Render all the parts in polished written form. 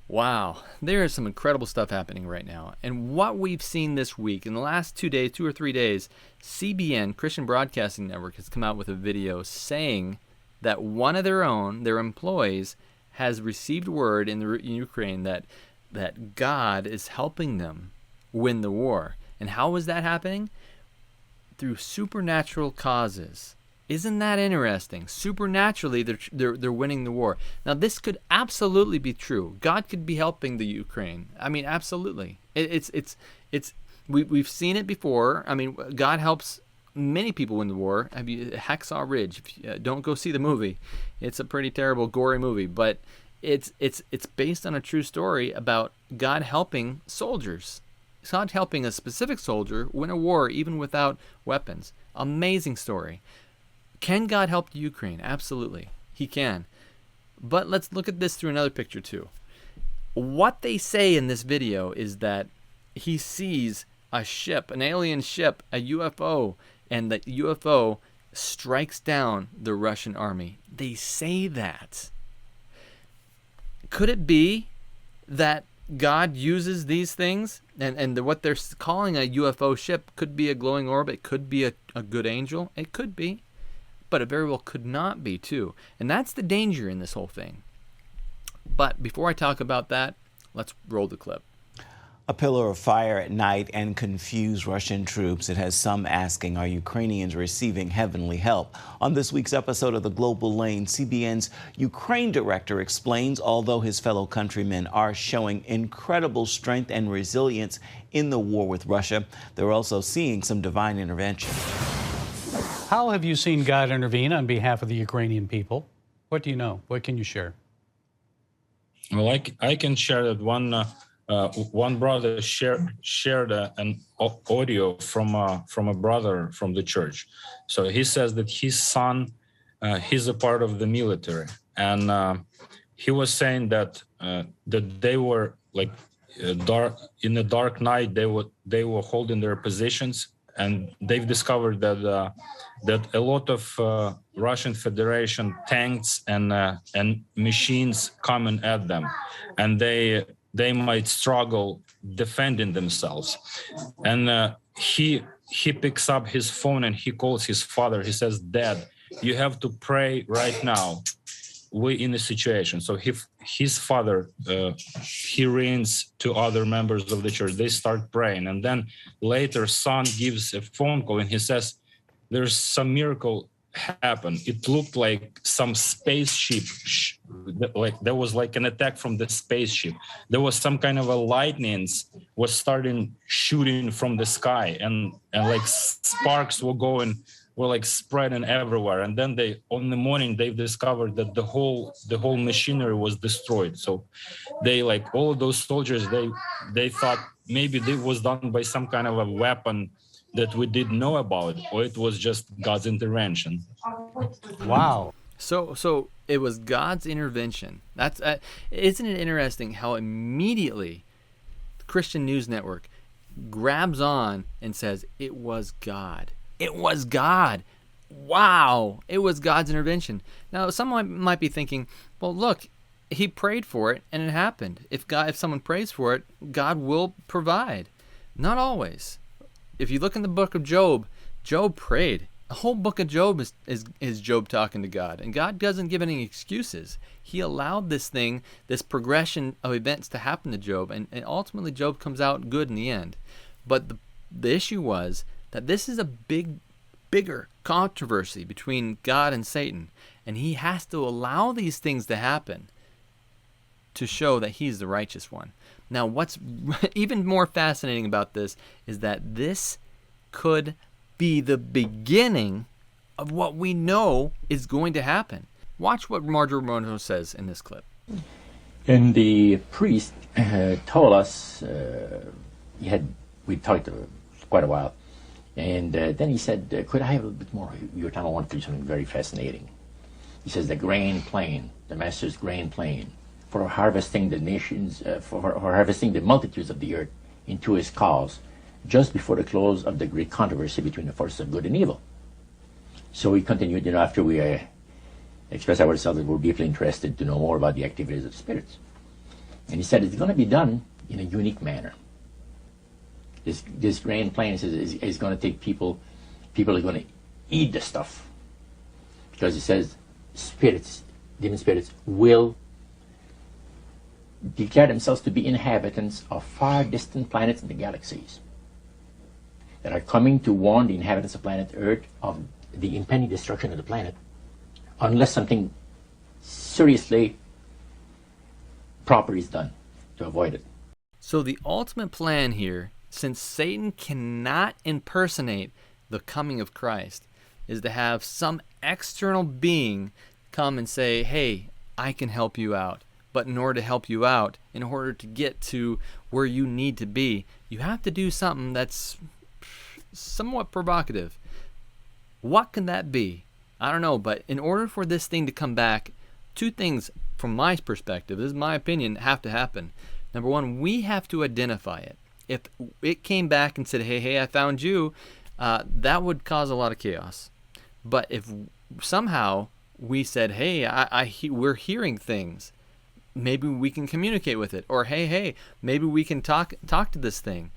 Wow, there is some incredible stuff happening right now. And what we've seen this week, in the last 2 days, 2 or 3 days, CBN, Christian Broadcasting Network, has come out with a video saying that one of their own, their employees, has received word in Ukraine that God is helping them win the war. And how is that happening? Through supernatural causes. Isn't that interesting? Supernaturally, they're winning the war. Now, this could absolutely be true. God could be helping the Ukraine. I mean, absolutely. We've seen it before. I mean, God helps many people win the war. Have you Hacksaw Ridge? If you, don't go see the movie. It's a pretty terrible, gory movie, but it's based on a true story about God helping soldiers. God helping a specific soldier win a war even without weapons. Amazing story. Can God help the Ukraine? Absolutely, he can. But let's look at this through another picture too. What they say in this video is that he sees a ship, an alien ship, a UFO, and the UFO strikes down the Russian army. They say that. Could it be that God uses these things, and what they're calling a UFO ship could be a glowing orb, it could be a good angel, it could be. But it very well could not be too. And that's the danger in this whole thing. But before I talk about that, let's roll the clip. A pillar of fire at night and confused Russian troops. It has some asking, are Ukrainians receiving heavenly help? On this week's episode of The Global Lane, CBN's Ukraine director explains although his fellow countrymen are showing incredible strength and resilience in the war with Russia, they're also seeing some divine intervention. How have you seen God intervene on behalf of the Ukrainian people? What do you know? What can you share? Well, I can share that one brother shared an audio from a brother from the church. So he says that his son, he's a part of the military, and he was saying that they were like in the dark night. They were holding their positions, and they've discovered that a lot of Russian Federation tanks and machines coming at them, and they might struggle defending themselves. And he picks up his phone and he calls his father. He says, "Dad, you have to pray right now. We're in a situation." So his father, he rings to other members of the church. They start praying. And then later, son gives a phone call and he says, there's some miracle happen. It looked like some spaceship, like there was like an attack from the spaceship. There was some kind of a lightnings was starting shooting from the sky, and like sparks were like spreading everywhere. And then on the morning they've discovered that the whole machinery was destroyed. So they, like, all of those soldiers, they thought maybe it was done by some kind of a weapon that we didn't know about, or it was just God's intervention. Wow. So it was God's intervention. That's isn't it interesting how immediately the Christian News Network grabs on and says it was God. It was God. Wow, it was God's intervention. Now, someone might be thinking, well, look, he prayed for it and it happened. If someone prays for it, God will provide. Not always. If you look in the book of Job, Job prayed. The whole book of Job is Job talking to God. And God doesn't give any excuses. He allowed this progression of events to happen to Job. And ultimately, Job comes out good in the end. But the issue was that this is a bigger controversy between God and Satan. And he has to allow these things to happen to show that he's the righteous one. Now, what's even more fascinating about this is that this could be the beginning of what we know is going to happen. Watch what Marjorie Monroe says in this clip. And the priest told us, we talked quite a while, and then he said, could I have a little bit more? Your time I want to do something very fascinating. He says the grain plain, the master's grain plain, for harvesting the nations, for harvesting the multitudes of the earth into his cause, just before the close of the great controversy between the forces of good and evil. So we continued, after we expressed ourselves that we're deeply interested to know more about the activities of spirits. And he said it's going to be done in a unique manner. This grand plan is going to take people are going to eat the stuff. Because it says spirits, demon spirits, will declare themselves to be inhabitants of far distant planets in the galaxies that are coming to warn the inhabitants of planet Earth of the impending destruction of the planet unless something seriously proper is done to avoid it. So the ultimate plan here, since Satan cannot impersonate the coming of Christ, is to have some external being come and say, hey, I can help you out. But in order to help you out, in order to get to where you need to be, you have to do something that's somewhat provocative. What can that be? I don't know, but in order for this thing to come back, two things from my perspective, this is my opinion, have to happen. Number one, we have to identify it. If it came back and said, hey, I found you, that would cause a lot of chaos. But if somehow we said, hey, we're hearing things, maybe we can communicate with it. Or hey, maybe we can talk to this thing.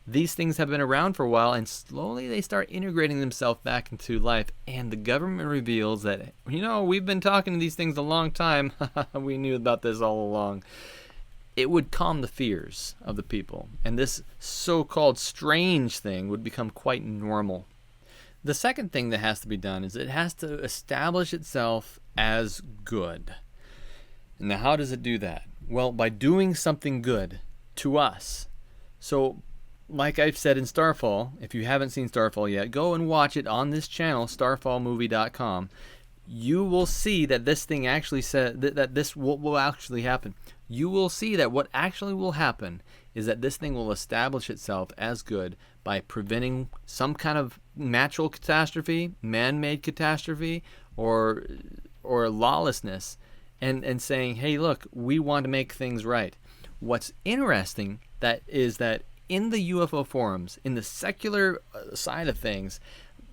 These things have been around for a while, and slowly they start integrating themselves back into life. And the government reveals that, we've been talking to these things a long time. We knew about this all along. It would calm the fears of the people. And this so-called strange thing would become quite normal. The second thing that has to be done is it has to establish itself as good. Now, how does it do that? Well, by doing something good to us. So, like I've said in Starfall, if you haven't seen Starfall yet, go and watch it on this channel, starfallmovie.com. You will see that this thing actually said that this will actually happen. You will see that what actually will happen is that this thing will establish itself as good by preventing some kind of natural catastrophe, man-made catastrophe, or lawlessness, and saying, hey, look, we want to make things right. What's interesting is that in the UFO forums, in the secular side of things,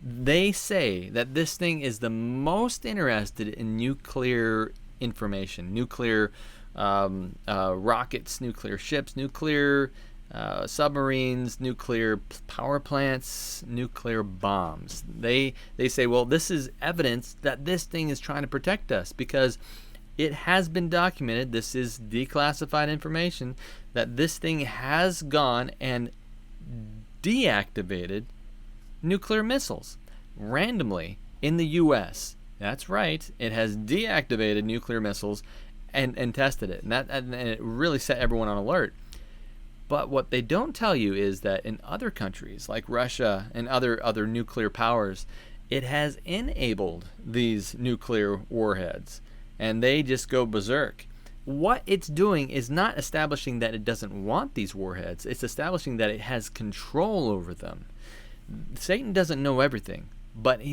they say that this thing is the most interested in nuclear information, nuclear rockets, nuclear ships, nuclear submarines, nuclear power plants, nuclear bombs. They say, well, this is evidence that this thing is trying to protect us because it has been documented, this is declassified information, that this thing has gone and deactivated nuclear missiles randomly in the U.S. That's right, it has deactivated nuclear missiles and tested it, and it really set everyone on alert. But what they don't tell you is that in other countries like Russia and other nuclear powers, it has enabled these nuclear warheads, and they just go berserk. What it's doing is not establishing that it doesn't want these warheads, it's establishing that it has control over them. Satan doesn't know everything,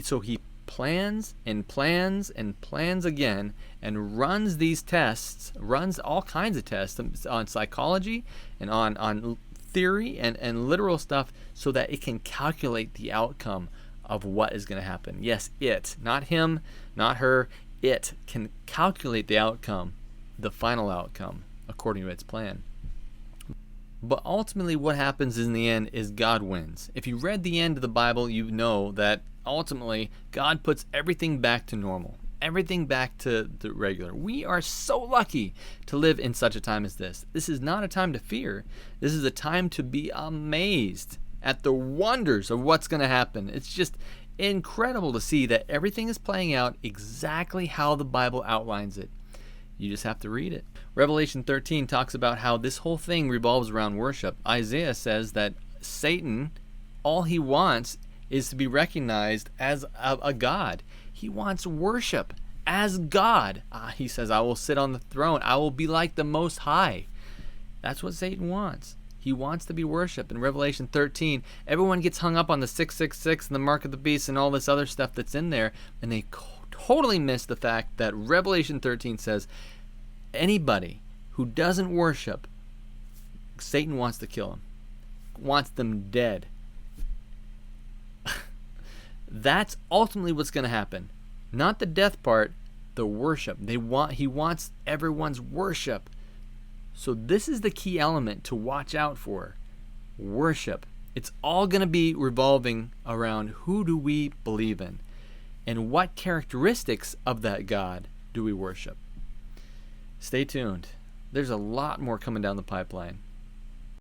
so he plans and plans and plans again and runs these tests, runs all kinds of tests on psychology and on theory and literal stuff so that it can calculate the outcome of what is going to happen. Yes, it, not him, not her, it can calculate the outcome, the final outcome, according to its plan. But ultimately what happens in the end is God wins. If you read the end of the Bible, you know that ultimately God puts everything back to normal, everything back to the regular. We are so lucky to live in such a time as this. This is not a time to fear. This is a time to be amazed at the wonders of what's going to happen. It's just incredible to see that everything is playing out exactly how the Bible outlines it. You just have to read it. Revelation 13 talks about how this whole thing revolves around worship. Isaiah says that Satan, all he wants is to be recognized as a god. He wants worship as God. He says, I will sit on the throne. I will be like the Most High. That's what Satan wants. He wants to be worshipped. In Revelation 13, everyone gets hung up on the 666 and the mark of the beast and all this other stuff that's in there, and they totally miss the fact that Revelation 13 says anybody who doesn't worship, Satan wants to kill him, wants them dead. That's ultimately what's going to happen. Not the death part, the worship. He wants everyone's worship. So this is the key element to watch out for. Worship. It's all going to be revolving around who do we believe in and what characteristics of that God do we worship. Stay tuned. There's a lot more coming down the pipeline.